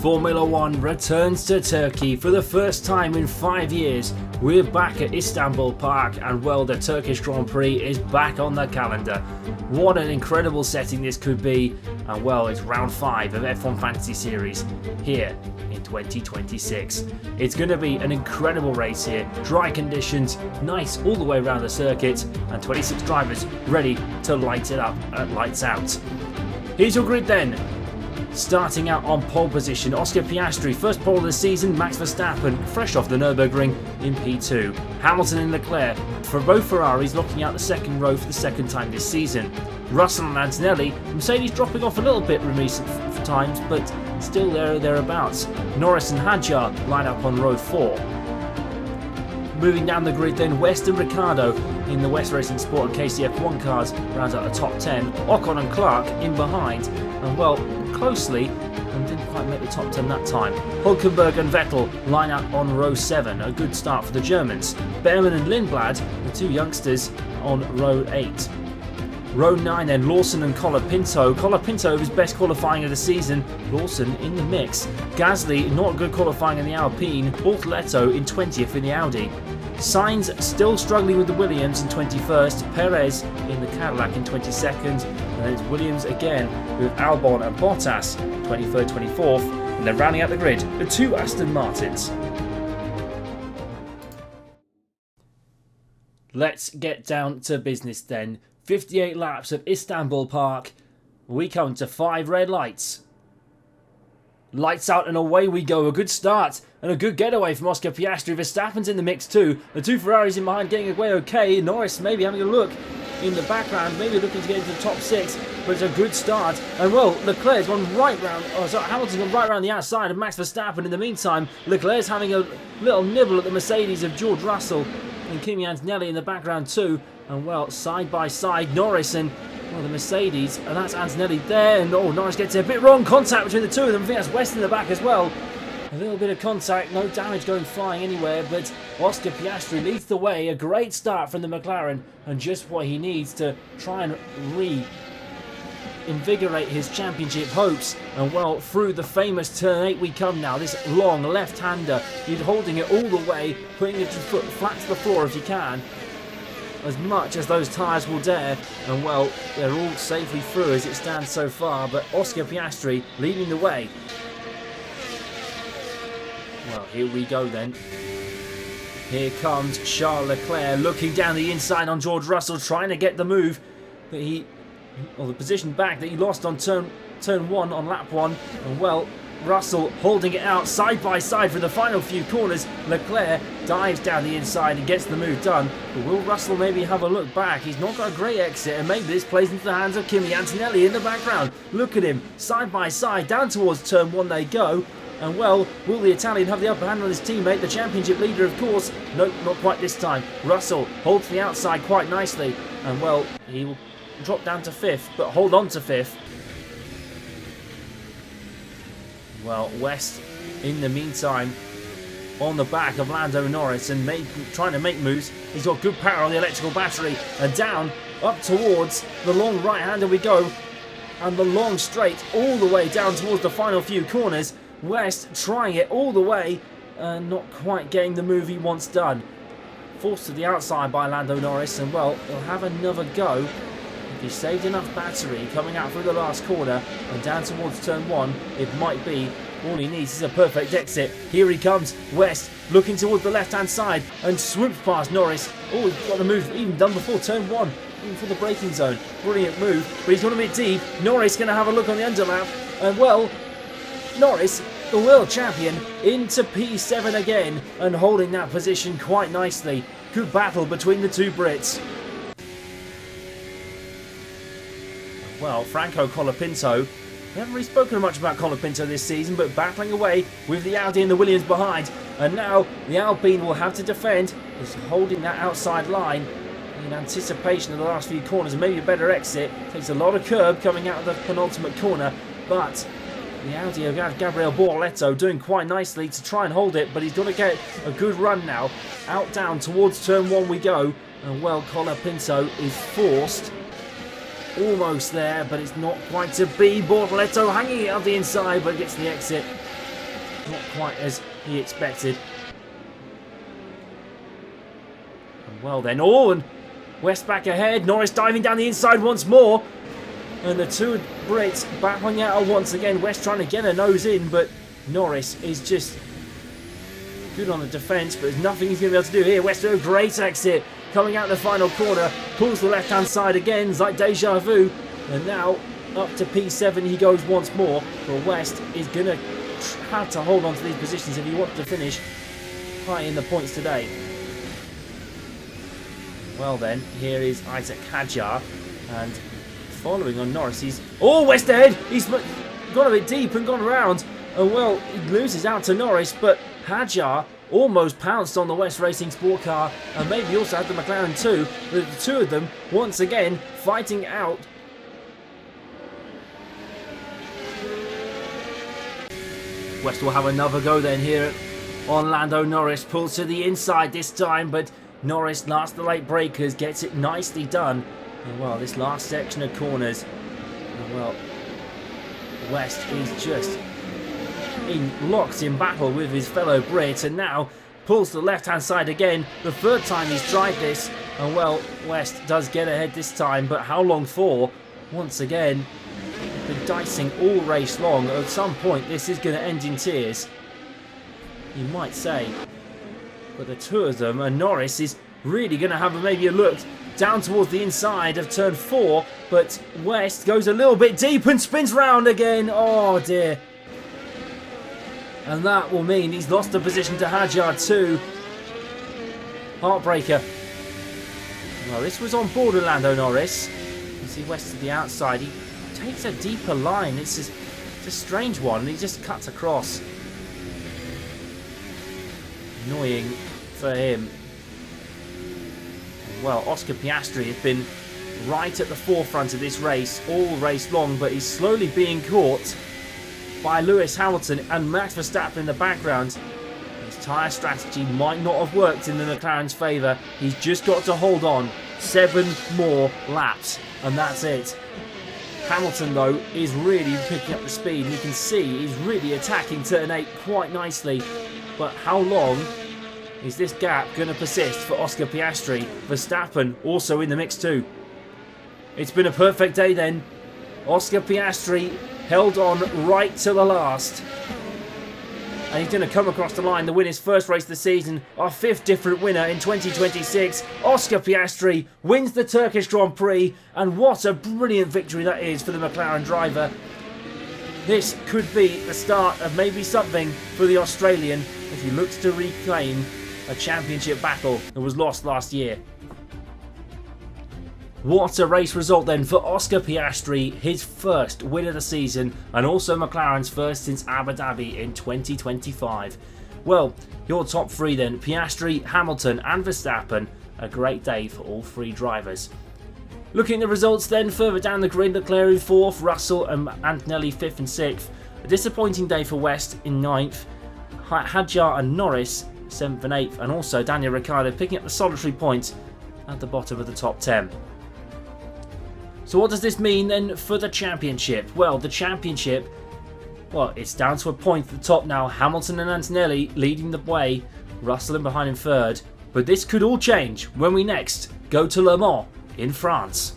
Formula One returns to Turkey for the first time in 5 years. We're back at Istanbul Park and well, the Turkish Grand Prix is back on the calendar. What an incredible setting this could be, and well, it's round 5 of F1 Fantasy Series here in 2026. It's going to be an incredible race here, dry conditions, nice all the way around the circuit, and 26 drivers ready to light it up at lights out. Here's your grid then. Starting out on pole position, Oscar Piastri, first pole of the season. Max Verstappen, fresh off the Nürburgring, in P2. Hamilton and Leclerc, for both Ferraris, locking out the second row for the second time this season. Russell and Antonelli, Mercedes dropping off a little bit in recent times, but still there or thereabouts. Norris and Hadjar line up on row 4. Moving down the grid then, West and Ricciardo in the West Racing Sport and KCF1 cars rounds out the top 10. Ocon and Clark in behind, and well, closely, and didn't quite make the top 10 that time. Hülkenberg and Vettel line up on row 7, a good start for the Germans. Behrman and Lindblad, the two youngsters, on row 8. Row 9 then, Lawson and Colapinto. Colapinto his best qualifying of the season, Lawson in the mix. Gasly not good qualifying in the Alpine, Bortoleto in 20th in the Audi. Sainz still struggling with the Williams in 21st, Perez in the Cadillac in 22nd, and then it's Williams again with Albon and Bottas 23rd, 24th, and then rounding out the grid, the two Aston Martins. Let's get down to business then. 58 laps of Istanbul Park. We come to 5 red lights. Lights out and away we go. A good start and a good getaway from Oscar Piastri. Verstappen's in the mix too. The two Ferraris in behind getting away okay. Norris maybe having a look in the background, maybe looking to get into the top 6, but it's a good start. And well, Leclerc's gone right round, Hamilton's gone right round the outside of Max Verstappen. In the meantime, Leclerc's having a little nibble at the Mercedes of George Russell and Kimi Antonelli in the background too. And well, side by side, Norris and well, the Mercedes, and that's Antonelli there, and oh, Norris gets a bit wrong contact between the two of them. I think that's West in the back as well. A little bit of contact, no damage going flying anywhere, but Oscar Piastri leads the way. A great start from the McLaren, and just what he needs to try and reinvigorate his championship hopes. And well, through the famous turn 8 we come now. This long left-hander, he's holding it all the way, putting your foot flat to the floor if you can, as much as those tyres will dare, and well, they're all safely through as it stands so far, but Oscar Piastri leading the way. Well, here we go then. Here comes Charles Leclerc looking down the inside on George Russell, trying to get the move that the position back that he lost on turn 1 on lap 1, and well, Russell holding it out side by side for the final few corners. Leclerc dives down the inside and gets the move done. But will Russell maybe have a look back? He's not got a great exit, and maybe this plays into the hands of Kimi Antonelli in the background. Look at him, side by side, down towards turn 1 they go. And well, will the Italian have the upper hand on his teammate, the championship leader of course? Nope, not quite this time. Russell holds the outside quite nicely, and well, he will drop down to 5th, but hold on to 5th. Well, West, in the meantime, on the back of Lando Norris and trying to make moves. He's got good power on the electrical battery. And down, up towards the long right-hander we go. And the long straight all the way down towards the final few corners. West trying it all the way and not quite getting the move he wants done. Forced to the outside by Lando Norris, and well, he'll have another go. If he saved enough battery coming out through the last corner and down towards turn 1, it might be all he needs is a perfect exit. Here he comes, West, looking towards the left-hand side and swoops past Norris. Oh, he's got the move even done before turn 1, even for the braking zone. Brilliant move, but he's gone a bit deep. Norris going to have a look on the underlap, and well, Norris, the world champion, into P7 again and holding that position quite nicely. Good battle between the two Brits. Well, Franco Colapinto, we haven't really spoken much about Colapinto this season, but battling away with the Audi and the Williams behind. And now the Alpine will have to defend, is holding that outside line in anticipation of the last few corners and maybe a better exit. Takes a lot of curb coming out of the penultimate corner, but the Audi of Gabriel Bortoleto doing quite nicely to try and hold it, but he's got to get a good run now. Out down towards turn 1 we go, and well, Colapinto is forced. Almost there, but it's not quite to be. Bortoleto hanging it up the inside, but gets the exit. not quite as he expected. And well then, and West back ahead. Norris diving down the inside once more. And the two Brits battling out once again. West trying to get a nose in, but Norris is just good on the defence, but there's nothing he's going to be able to do here. West with a great exit. Coming out the final corner. Pulls the left-hand side again. It's like deja vu. And now up to P7 he goes once more. But West is going to have to hold on to these positions if he wants to finish high in the points today. Well then, here is Isaac Hadjar. And following on Norris, West ahead! He's gone a bit deep and gone around. And well, he loses out to Norris, but Hadjar almost pounced on the West Racing Sport car, and maybe also had the McLaren too, with the two of them once again fighting out. West will have another go then here on Lando Norris. Pulls to the inside this time, but Norris, last the late breakers, gets it nicely done. And well, this last section of corners, and well, West is just locked in battle with his fellow Brit, and now pulls to the left hand side again, the third time he's tried this, and well, West does get ahead this time, but how long for? Once again, been dicing all race long. At some point this is going to end in tears, you might say, but the two of them, and Norris is really going to have maybe a look down towards the inside of turn 4, but West goes a little bit deep and spins round again. Oh dear. And that will mean he's lost the position to Hadjar too. Heartbreaker. Well, this was on board with Lando Norris. You see West to the outside. He takes a deeper line. It's a strange one. He just cuts across. Annoying for him. Well, Oscar Piastri has been right at the forefront of this race all race long, but he's slowly being caught by Lewis Hamilton and Max Verstappen in the background. His tyre strategy might not have worked in the McLaren's favour. He's just got to hold on 7 more laps, and that's it. Hamilton, though, is really picking up the speed. You can see he's really attacking turn 8 quite nicely. But how long is this gap going to persist for Oscar Piastri? Verstappen also in the mix too. It's been a perfect day then. Oscar Piastri held on right to the last. And he's going to come across the line to win his first race of the season. Our 5th different winner in 2026. Oscar Piastri wins the Turkish Grand Prix. And what a brilliant victory that is for the McLaren driver. This could be the start of maybe something for the Australian as he looks to reclaim a championship battle that was lost last year. What a race result then for Oscar Piastri, his first win of the season, and also McLaren's first since Abu Dhabi in 2025. Well, your top 3 then, Piastri, Hamilton and Verstappen, a great day for all 3 drivers. Looking at the results then, further down the grid, Leclerc in 4th, Russell and Antonelli 5th and 6th. A disappointing day for West in 9th, Hadjar and Norris 7th and 8th, and also Daniel Ricciardo picking up the solitary point at the bottom of the top 10. So what does this mean then for the championship? Well, the championship, it's down to a point at the top now. Hamilton and Antonelli leading the way, Russell in behind in 3rd. But this could all change when we next go to Le Mans in France.